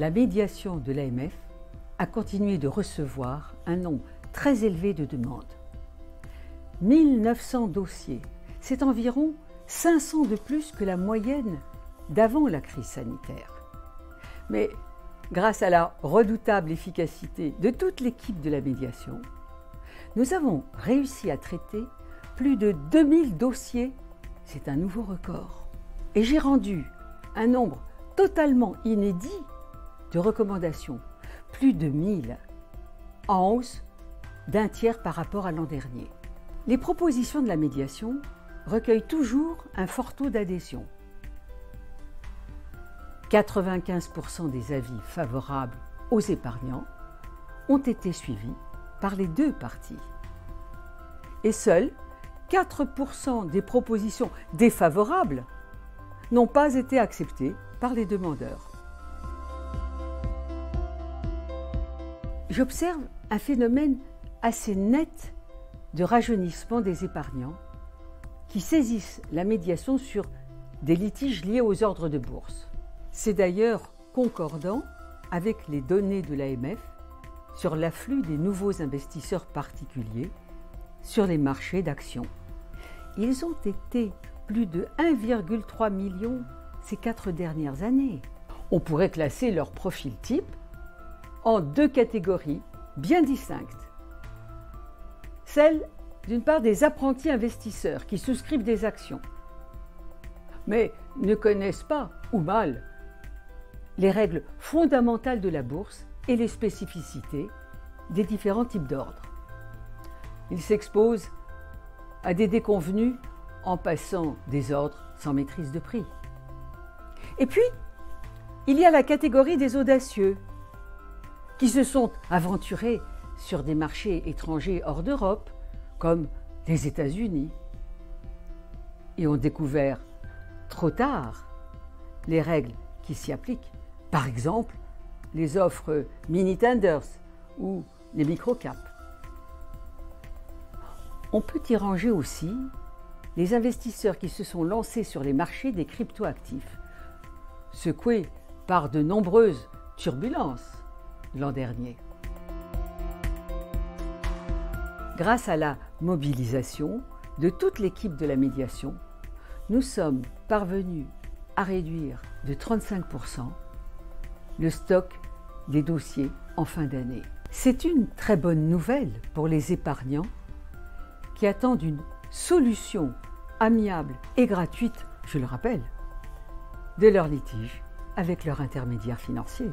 la médiation de l'AMF a continué de recevoir un nombre très élevé de demandes. 1900 dossiers, c'est environ 500 de plus que la moyenne d'avant la crise sanitaire. Mais grâce à la redoutable efficacité de toute l'équipe de la médiation, nous avons réussi à traiter plus de 2000 dossiers, c'est un nouveau record. Et j'ai rendu un nombre totalement inédit de recommandations, plus de 1000, en hausse d'un tiers par rapport à l'an dernier. Les propositions de la médiation recueillent toujours un fort taux d'adhésion. 95% des avis favorables aux épargnants ont été suivis par les deux parties. Et seuls 4% des propositions défavorables n'ont pas été acceptées par les demandeurs. J'observe un phénomène assez net de rajeunissement des épargnants qui saisissent la médiation sur des litiges liés aux ordres de bourse. C'est d'ailleurs concordant avec les données de l'AMF sur l'afflux des nouveaux investisseurs particuliers sur les marchés d'actions. Ils ont été plus de 1,3 million ces 4 dernières années. On pourrait classer leur profil type en 2 catégories bien distinctes. Celle, d'une part, des apprentis investisseurs qui souscrivent des actions, mais ne connaissent pas, ou mal, les règles fondamentales de la bourse et les spécificités des différents types d'ordres. Ils s'exposent à des déconvenues en passant des ordres sans maîtrise de prix. Et puis, il y a la catégorie des audacieux qui se sont aventurés sur des marchés étrangers hors d'Europe, comme les États-Unis, et ont découvert trop tard les règles qui s'y appliquent. Par exemple, les offres mini-tenders ou les micro-caps. On peut y ranger aussi les investisseurs qui se sont lancés sur les marchés des cryptoactifs, secoués par de nombreuses turbulences l'an dernier. Grâce à la mobilisation de toute l'équipe de la médiation, nous sommes parvenus à réduire de 35% le stock des dossiers en fin d'année. C'est une très bonne nouvelle pour les épargnants qui attendent une solution amiable et gratuite, je le rappelle, de leur litige avec leur intermédiaire financier.